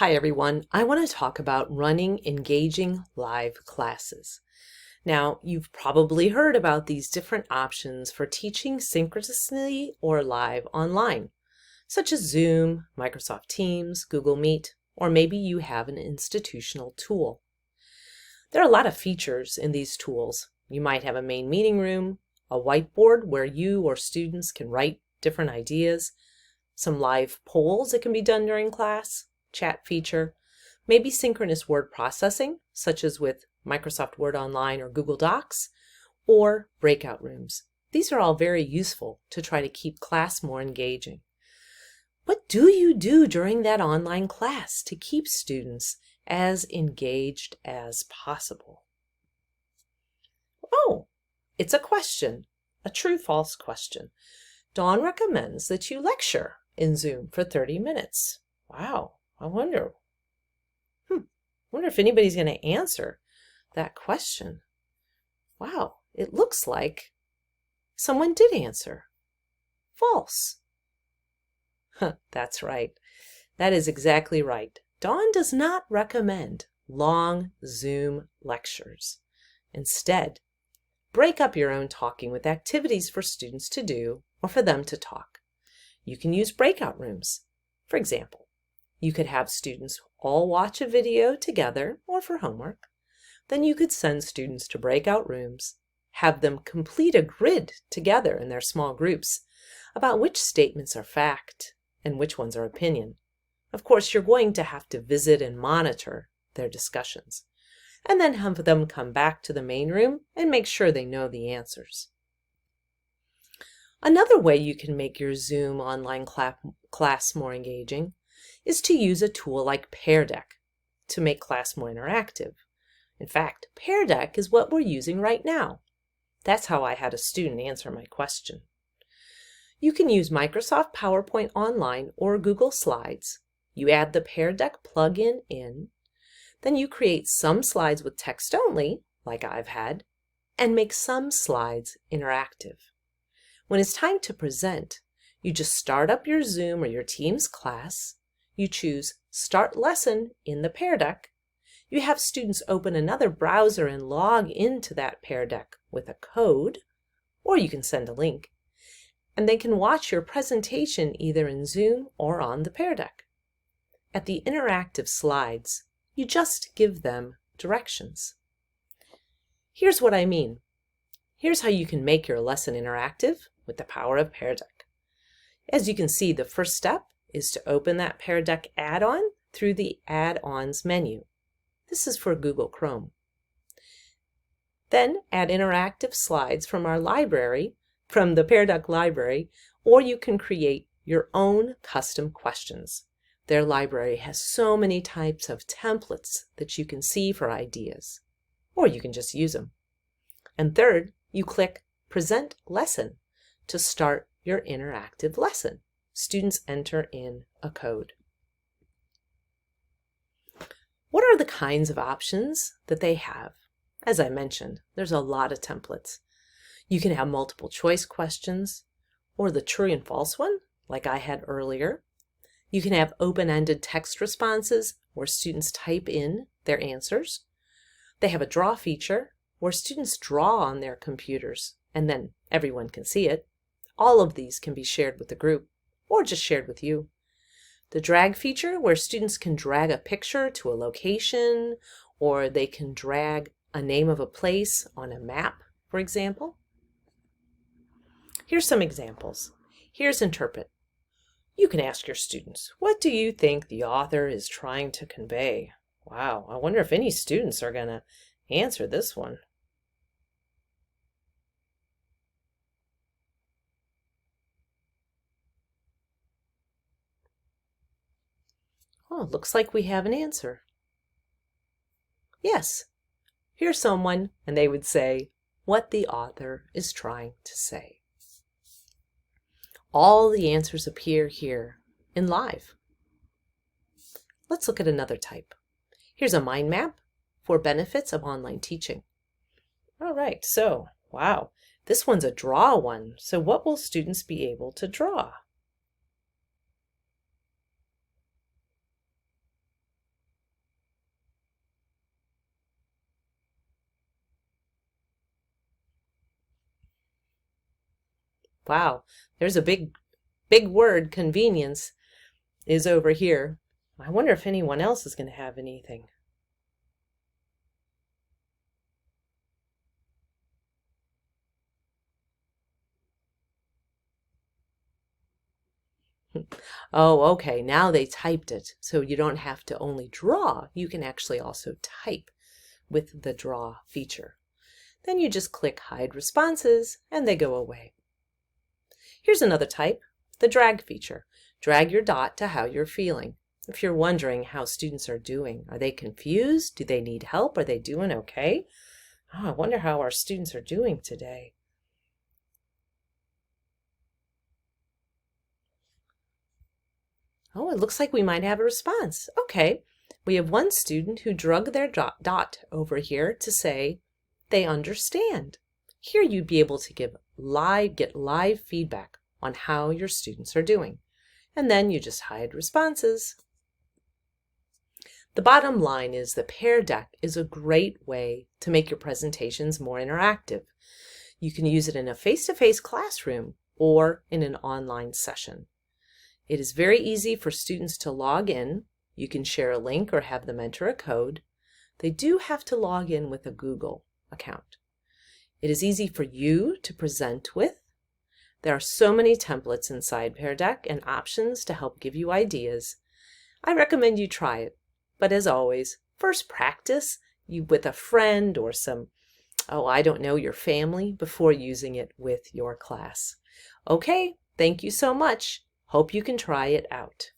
Hi everyone, I want to talk about running engaging live classes. Now, you've probably heard about these different options for teaching synchronously or live online, such as Zoom, Microsoft Teams, Google Meet, or maybe you have an institutional tool. There are a lot of features in these tools. You might have a main meeting room, a whiteboard where you or students can write different ideas, some live polls that can be done during class, chat feature, maybe synchronous word processing, such as with Microsoft Word Online or Google Docs, or breakout rooms. These are all very useful to try to keep class more engaging. What do you do during that online class to keep students as engaged as possible? Oh, it's a question, a true-false question. Dawn recommends that you lecture in Zoom for 30 minutes. Wow, I wonder if anybody's going to answer that question. Wow, it looks like someone did answer. False. That's right. That is exactly right. Dawn does not recommend long Zoom lectures. Instead, break up your own talking with activities for students to do or for them to talk. You can use breakout rooms. For example, you could have students all watch a video together or for homework. Then you could send students to breakout rooms, have them complete a grid together in their small groups about which statements are fact and which ones are opinion. Of course, you're going to have to visit and monitor their discussions, and then have them come back to the main room and make sure they know the answers. Another way you can make your Zoom online class more engaging is to use a tool like Pear Deck to make class more interactive. In fact, Pear Deck is what we're using right now. That's how I had a student answer my question. You can use Microsoft PowerPoint Online or Google Slides. You add the Pear Deck plugin in, then you create some slides with text only, like I've had, and make some slides interactive. When it's time to present, you just start up your Zoom or your Teams class. You choose Start Lesson in the Pear Deck. You have students open another browser and log into that Pear Deck with a code, or you can send a link, and they can watch your presentation either in Zoom or on the Pear Deck. At the interactive slides, you just give them directions. Here's what I mean. Here's how you can make your lesson interactive with the power of Pear Deck. As you can see, the first step is to open that Pear Deck add-on through the Add-ons menu. This is for Google Chrome. Then add interactive slides from our library, from the Pear Deck library, or you can create your own custom questions. Their library has so many types of templates that you can see for ideas, or you can just use them. And third, you click Present Lesson to start your interactive lesson. Students enter in a code. What are the kinds of options that they have? As I mentioned, there's a lot of templates. You can have multiple choice questions, or the true and false one, like I had earlier. You can have open-ended text responses where students type in their answers. They have a draw feature where students draw on their computers and then everyone can see it. All of these can be shared with the group or just shared with you. The drag feature where students can drag a picture to a location, or they can drag a name of a place on a map, for example. Here's some examples. Here's Interpret. You can ask your students, what do you think the author is trying to convey? Wow, I wonder if any students are going to answer this one. Oh, looks like we have an answer. Yes, here's someone, and they would say what the author is trying to say. All the answers appear here in live. Let's look at another type. Here's a mind map for benefits of online teaching. All right, so, wow, this one's a draw one. So what will students be able to draw? Wow, there's a big word, convenience, is over here. I wonder if anyone else is going to have anything. Oh, okay, now they typed it, so you don't have to only draw, you can actually also type with the draw feature. Then you just click hide responses and they go away. Here's another type, the drag feature. Drag your dot to how you're feeling. If you're wondering how students are doing, are they confused? Do they need help? Are they doing okay? Oh, I wonder how our students are doing today. Oh, it looks like we might have a response. Okay, we have one student who drug their dot over here to say they understand. Here you'd be able to get live feedback on how your students are doing. And then you just hide responses. The bottom line is that Pear Deck is a great way to make your presentations more interactive. You can use it in a face-to-face classroom or in an online session. It is very easy for students to log in. You can share a link or have them enter a code. They do have to log in with a Google account. It is easy for you to present with. There are so many templates inside Pear Deck and options to help give you ideas. I recommend you try it, but as always, first practice with a friend or your family before using it with your class. Okay, thank you so much. Hope you can try it out.